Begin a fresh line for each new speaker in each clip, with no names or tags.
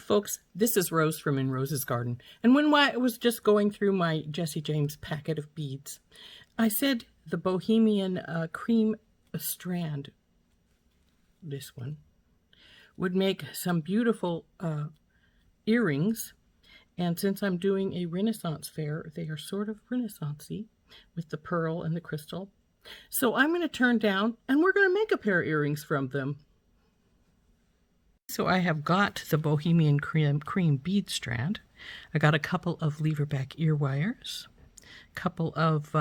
folks, this is Rose from In Rose's Garden, and when I was just going through my Jesse James packet of beads, I said the Bohemian Cream Strand, this one, would make some beautiful earrings, and since I'm doing a Renaissance fair, they are sort of Renaissance-y with the pearl and the crystal. So I'm going to turn down, and we're going to make a pair of earrings from them. So I have got the Bohemian Cream Bead Strand. I got a couple of lever-back ear wires, a couple of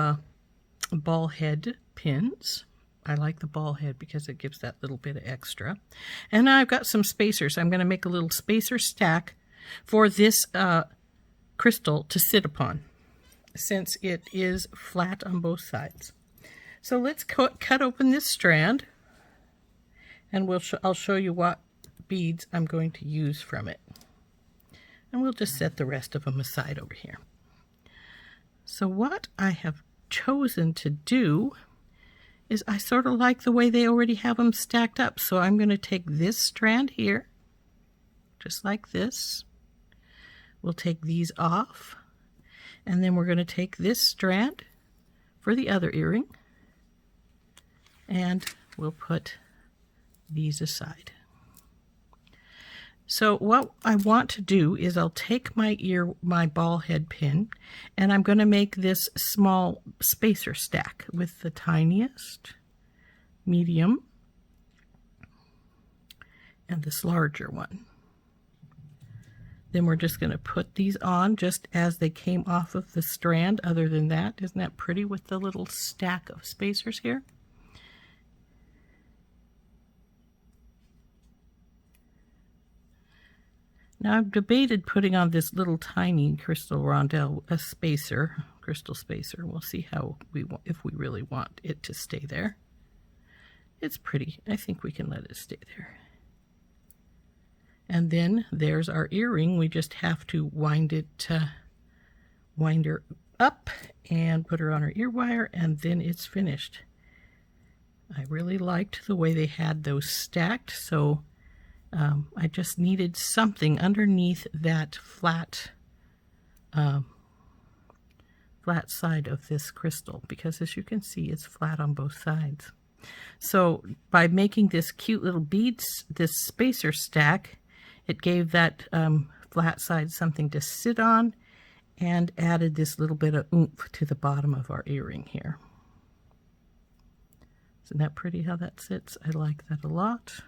ball head pins. I like the ball head because it gives that little bit of extra. And I've got some spacers. I'm going to make a little spacer stack for this crystal to sit upon, since it is flat on both sides. So let's cut open this strand, and I'll show you what beads I'm going to use from it. And we'll just set the rest of them aside over here. So what I have chosen to do is I sort of like the way they already have them stacked up. So I'm going to take this strand here, just like this. We'll take these off, and then we're going to take this strand for the other earring, and we'll put these aside. So what I want to do is I'll take my ball head pin, and I'm going to make this small spacer stack with the tiniest, medium, and this larger one. Then we're just going to put these on just as they came off of the strand. Other than that, isn't that pretty with the little stack of spacers here? Now I've debated putting on this little tiny crystal rondelle, crystal spacer. We'll see if we really want it to stay there. It's pretty. I think we can let it stay there. And then there's our earring. We just have to wind her up and put her on her ear wire, and then it's finished. I really liked the way they had those stacked, so I just needed something underneath that flat side of this crystal, because as you can see, it's flat on both sides. So by making this cute little beads, this spacer stack, it gave that flat side something to sit on and added this little bit of oomph to the bottom of our earring here. Isn't that pretty how that sits? I like that a lot.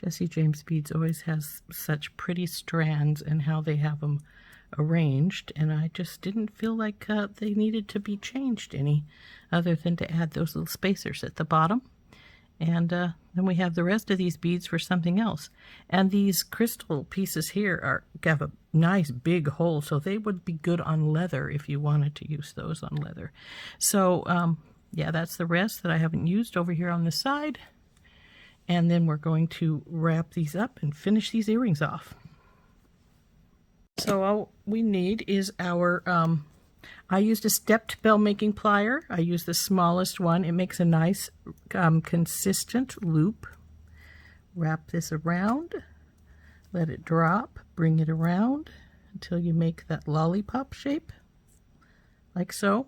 Jesse James Beads always has such pretty strands and how they have them arranged, and I just didn't feel like they needed to be changed any other than to add those little spacers at the bottom. And then we have the rest of these beads for something else. And these crystal pieces here have a nice big hole, so they would be good on leather if you wanted to use those on leather. So yeah, that's the rest that I haven't used over here on the side. And then we're going to wrap these up and finish these earrings off. So all we need is our, I used a stepped bell making plier. I used the smallest one. It makes a nice consistent loop. Wrap this around, let it drop, bring it around until you make that lollipop shape, like so.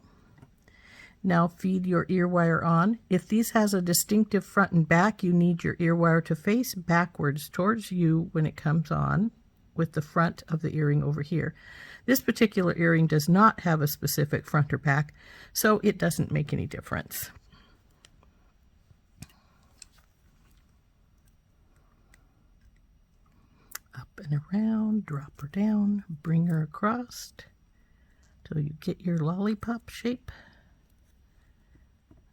Now feed your ear wire on. If this has a distinctive front and back, you need your ear wire to face backwards towards you when it comes on, with the front of the earring over here. This particular earring does not have a specific front or back, so it doesn't make any difference. Up and around, drop her down, bring her across till you get your lollipop shape.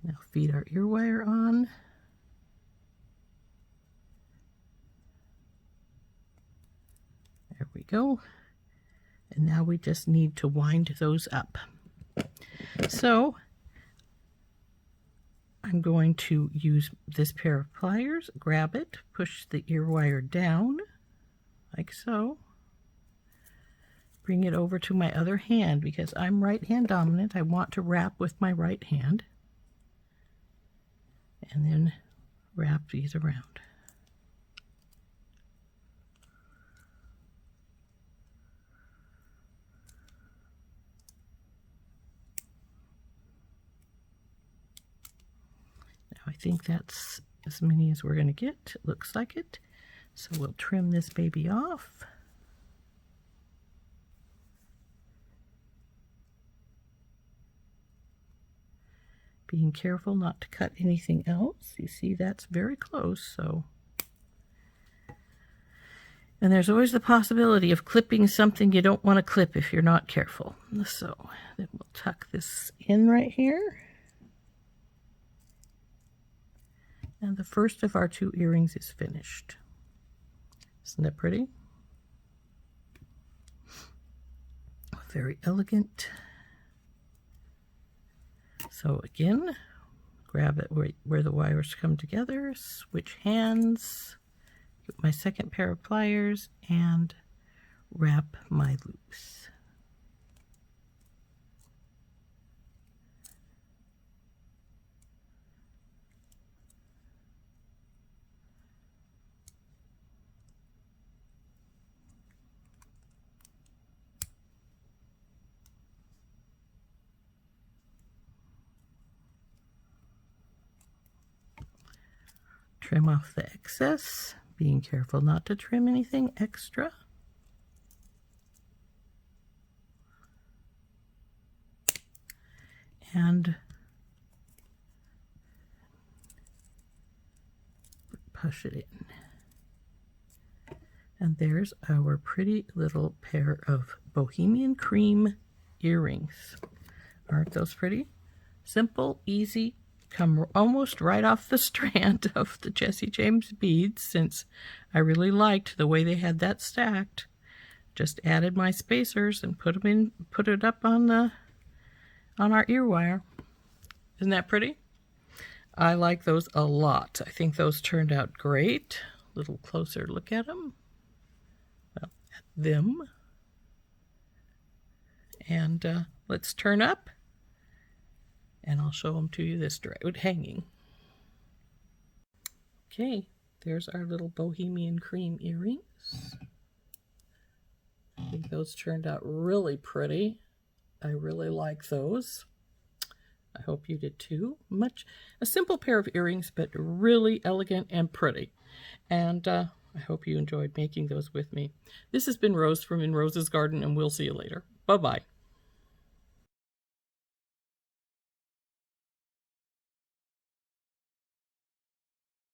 Now feed our ear wire on. There we go. And now we just need to wind those up. So I'm going to use this pair of pliers, grab it, push the ear wire down like so, bring it over to my other hand because I'm right hand dominant. I want to wrap with my right hand and then wrap these around. Now I think that's as many as we're going to get. It looks like it. So we'll trim this baby off. Being careful not to cut anything else. You see that's very close, so. And there's always the possibility of clipping something you don't want to clip if you're not careful. So then we'll tuck this in right here. And the first of our 2 earrings is finished. Isn't that pretty? Very elegant. So again, grab it where the wires come together, switch hands, get my second pair of pliers, and wrap my loops. Trim off the excess, being careful not to trim anything extra. And push it in. And there's our pretty little pair of Bohemian Cream earrings. Aren't those pretty? Simple, easy, come almost right off the strand of the Jesse James beads, since I really liked the way they had that stacked. Just added my spacers and put it up on our ear wire. Isn't that pretty? I like those a lot. I think those turned out great. A little closer look at them. Well, at them. And let's turn up. And I'll show them to you this direction, hanging. Okay, there's our little Bohemian Cream earrings. I think those turned out really pretty. I really like those. I hope you did too. A simple pair of earrings, but really elegant and pretty. And I hope you enjoyed making those with me. This has been Rose from In Rose's Garden, and we'll see you later. Bye-bye.